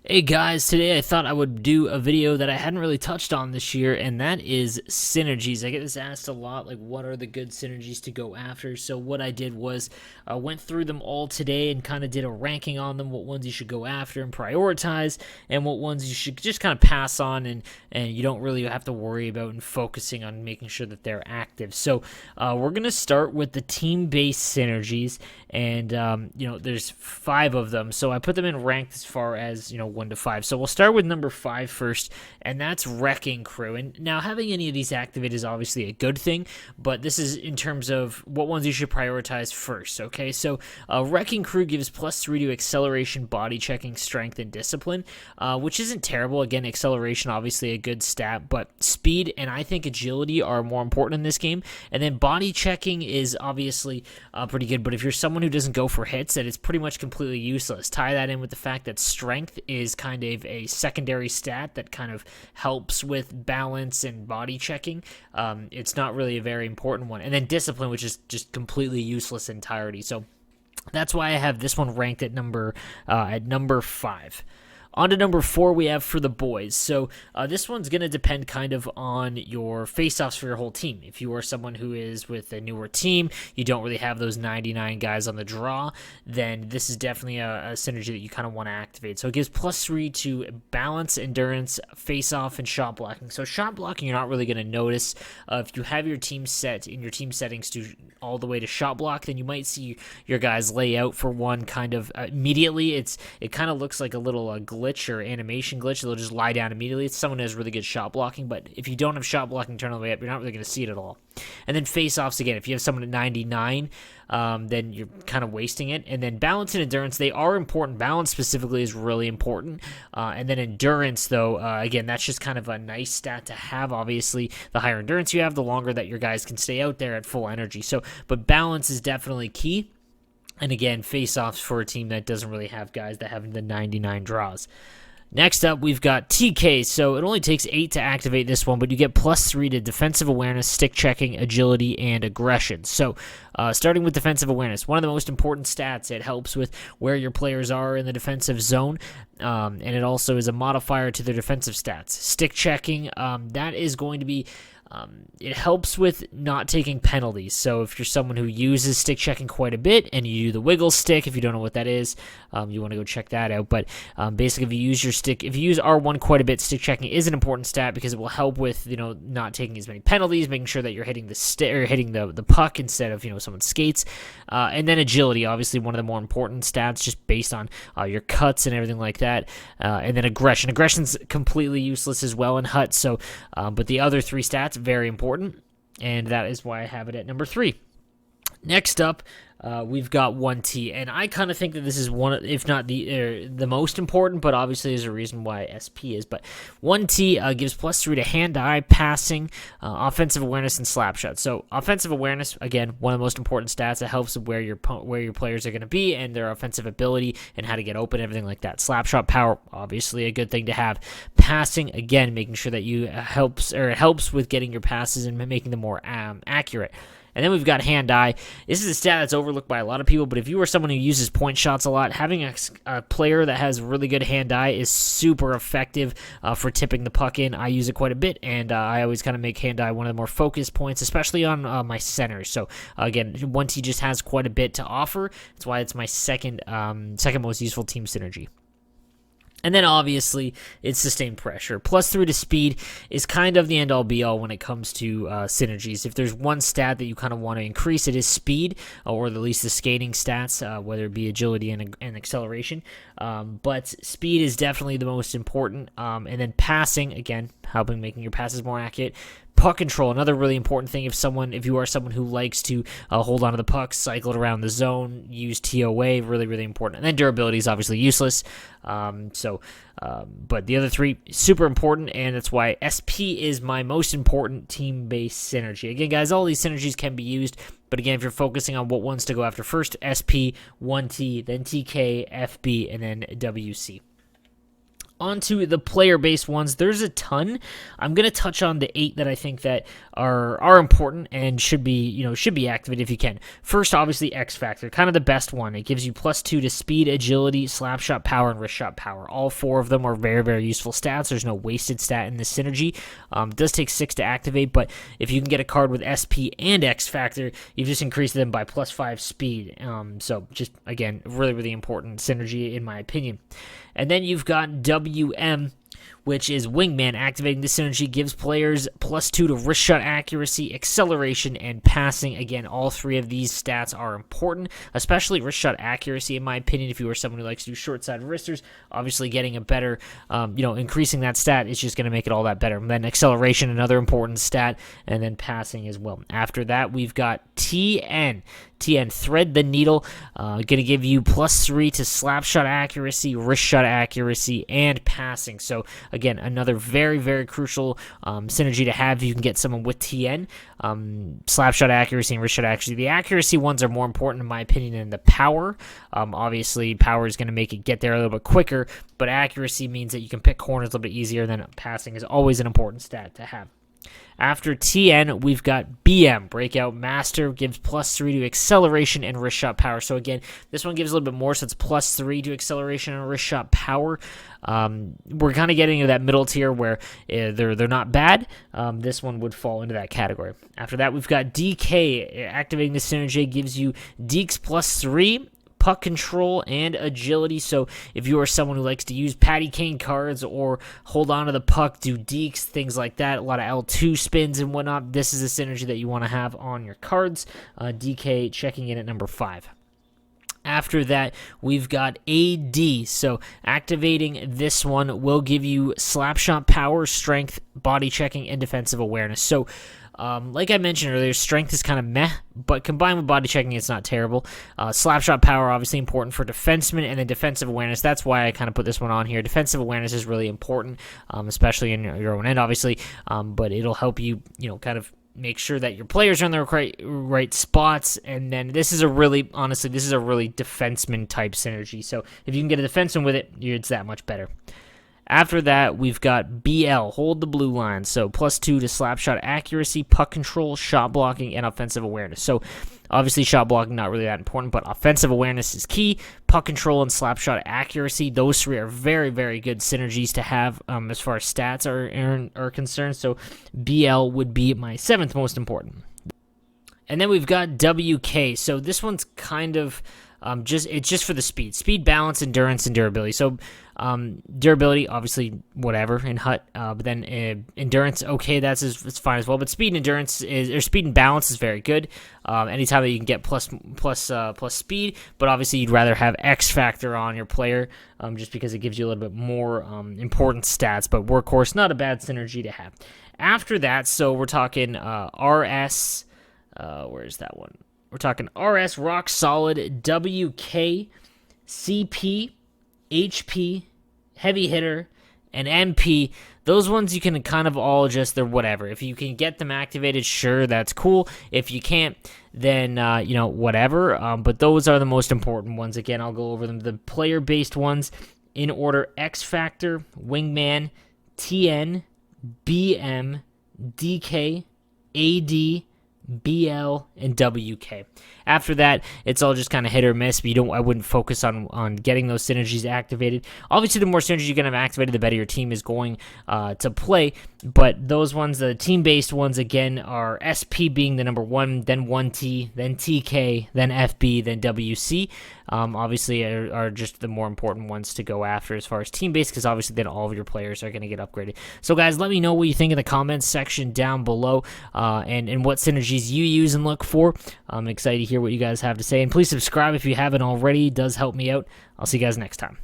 Hey guys, today I thought I would do a video that I hadn't really touched on this year, and that is synergies. I get this asked a lot, like what are the good synergies to go after? So what I did was went through them all today and kind of did a ranking on them, what ones you should go after and prioritize, and what ones you should just kind of pass on and you don't really have to worry about and focusing on making sure that they're active. So we're going to start with the team-based synergies, and there's 5 of them. So I put them in ranked as far as 1 to 5. So we'll start with number 5 first, and that's Wrecking Crew. And now having any of these activated is obviously a good thing, but this is in terms of what ones you should prioritize first. Okay, so Wrecking Crew gives +3 to acceleration, body checking, strength, and discipline, which isn't terrible. Again, acceleration obviously a good stat, but speed and I think agility are more important in this game. And then body checking is obviously pretty good, but if you're someone who doesn't go for hits, then it's pretty much completely useless. Tie that in with the fact that strength is kind of a secondary stat that kind of helps with balance and body checking. It's not really a very important one. And then discipline, which is just completely useless entirety. So that's why I have this one ranked at number 5. On to number 4 we have for the boys. So this one's going to depend kind of on your face-offs for your whole team. If you are someone who is with a newer team, you don't really have those 99 guys on the draw, then this is definitely a synergy that you kind of want to activate. So it gives +3 to balance, endurance, face-off, and shot blocking. So shot blocking you're not really going to notice. If you have your team set in your team settings to all the way to shot block, then you might see your guys lay out for one kind of immediately. It kind of looks like a little glitch or animation glitch. They'll just lie down immediately. It's someone who has really good shot blocking, but if you don't have shot blocking turned all the way up, you're not really going to see it at all. And then face-offs, again, if you have someone at 99, then you're kind of wasting it. And then balance and endurance, they are important. Balance specifically is really important. And then endurance, though, again, that's just kind of a nice stat to have. Obviously, the higher endurance you have, the longer that your guys can stay out there at full energy. So, but balance is definitely key. And again, face-offs for a team that doesn't really have guys that have the 99 draws. Next up, we've got TK. So it only takes 8 to activate this one, but you get +3 to defensive awareness, stick checking, agility, and aggression. So starting with defensive awareness, one of the most important stats. It helps with where your players are in the defensive zone, and it also is a modifier to their defensive stats. Stick checking, that is going to be... it helps with not taking penalties. So if you're someone who uses stick checking quite a bit and you do the wiggle stick, if you don't know what that is, you want to go check that out. But basically, if you use R1 quite a bit, stick checking is an important stat because it will help with not taking as many penalties, making sure that you're hitting the puck instead of someone skates. And then agility, obviously one of the more important stats, just based on your cuts and everything like that. And then aggression. Aggression's completely useless as well in HUT. So, but the other 3 stats very important, and that is why I have it at number 3. Next up, we've got 1T, and I kind of think that this is one, if not the most important, but obviously there's a reason why SP is. But 1T gives +3 to hand-eye, passing, offensive awareness, and slap shot. So offensive awareness, again, one of the most important stats. It helps with where your players are going to be and their offensive ability and how to get open, everything like that. Slap shot power, obviously a good thing to have. Passing, again, making sure that it helps with getting your passes and making them more accurate. And then we've got hand-eye. This is a stat that's overlooked by a lot of people, but if you are someone who uses point shots a lot, having a player that has really good hand-eye is super effective for tipping the puck in. I use it quite a bit, and I always kind of make hand-eye one of the more focused points, especially on my centers. So, again, 1T just has quite a bit to offer. That's why it's my second most useful team synergy. And then obviously it's sustained pressure. +3 to speed is kind of the end all be all when it comes to synergies. If there's one stat that you kind of want to increase, it is speed, or at least the skating stats, whether it be agility and acceleration. But speed is definitely the most important. And then passing, again, helping making your passes more accurate. Puck control, another really important thing. If you are someone who likes to hold on to the puck, cycle it around the zone, use TOA, really, really important. And then durability is obviously useless. But the other 3, super important, and that's why SP is my most important team-based synergy. Again, guys, all these synergies can be used, but again, if you're focusing on what ones to go after first, SP, 1T, then TK, FB, and then WC. Onto the player-based ones, there's a ton. I'm gonna touch on the 8 that I think that are important and should be activated if you can. First, obviously, X Factor, kind of the best one. It gives you +2 to speed, agility, slap shot power, and wrist shot power. All 4 of them are very, very useful stats. There's no wasted stat in this synergy. It does take 6 to activate, but if you can get a card with SP and X Factor, you've just increased them by +5 speed. So just again, really, really important synergy in my opinion. And then you've got WM, which is Wingman. Activating this synergy gives players +2 to wrist shot accuracy, acceleration, and passing. Again, all 3 of these stats are important, especially wrist shot accuracy, in my opinion. If you are someone who likes to do short-sided wristers, obviously getting a better, increasing that stat is just going to make it all that better. And then acceleration, another important stat, and then passing as well. After that, we've got TN. Thread the Needle, going to give you +3 to slap shot accuracy, wrist shot accuracy, and passing. So again, another very, very crucial synergy to have. You can get someone with TN, slap shot accuracy, and wrist shot accuracy. The accuracy ones are more important in my opinion than the power. Obviously, power is going to make it get there a little bit quicker, but accuracy means that you can pick corners a little bit easier. Than passing is always an important stat to have. After TN, we've got BM, Breakout Master, gives +3 to acceleration and wrist shot power. So again, this one gives a little bit more, so it's +3 to acceleration and wrist shot power. We're kind of getting into that middle tier where they're not bad. This one would fall into that category. After that, we've got DK. Activating the synergy gives you Deeks +3. Puck control and agility. So if you are someone who likes to use Patty Kane cards or hold on to the puck, do dekes, things like that, a lot of L2 spins and whatnot, this is a synergy that you want to have on your cards. DK checking in at number 5. After that, we've got AD. So activating this one will give you slapshot power, strength, body checking, and defensive awareness. So like I mentioned earlier, strength is kind of meh, but combined with body checking, it's not terrible. Slapshot power, obviously important for defensemen, and then defensive awareness. That's why I kind of put this one on here. Defensive awareness is really important, especially in your own end, obviously, but it'll help you, kind of make sure that your players are in the right spots. And then this is a really defenseman type synergy. So if you can get a defenseman with it, it's that much better. After that, we've got BL, Hold the Blue Line. So +2 to slap shot accuracy, puck control, shot blocking, and offensive awareness. So obviously shot blocking not really that important, but offensive awareness is key. Puck control and slap shot accuracy, those 3 are very, very good synergies to have as far as stats are concerned. So BL would be my 7th most important. And then we've got WK. So this one's kind of it's just for the speed, balance, endurance, and durability. So durability, obviously, whatever in HUT, but then endurance, okay, it's fine as well. But speed and endurance speed and balance is very good. Anytime that you can get plus speed, but obviously you'd rather have X Factor on your player, just because it gives you a little bit more important stats. But workhorse, not a bad synergy to have. After that, so we're talking RS. Where's that one? We're talking RS, Rock Solid, WK, CP, HP, Heavy Hitter, and MP. Those ones you can kind of all they're whatever. If you can get them activated, sure, that's cool. If you can't, then, whatever. But those are the most important ones. Again, I'll go over them. The player-based ones in order: X Factor, Wingman, TN, BM, DK, AD, BL, and WK. After that, it's all just kind of hit or miss, but I wouldn't focus on getting those synergies activated. Obviously, the more synergies you can have activated, the better your team is going to play. But those ones, the team-based ones, again, are SP being the number 1, then 1T, then TK, then FB, then WC. Obviously, are just the more important ones to go after as far as team-based, because obviously then all of your players are going to get upgraded. So, guys, let me know what you think in the comments section down below, and what synergies you use and look for. I'm excited to hear what you guys have to say, and please subscribe if you haven't already. It does help me out. I'll see you guys next time.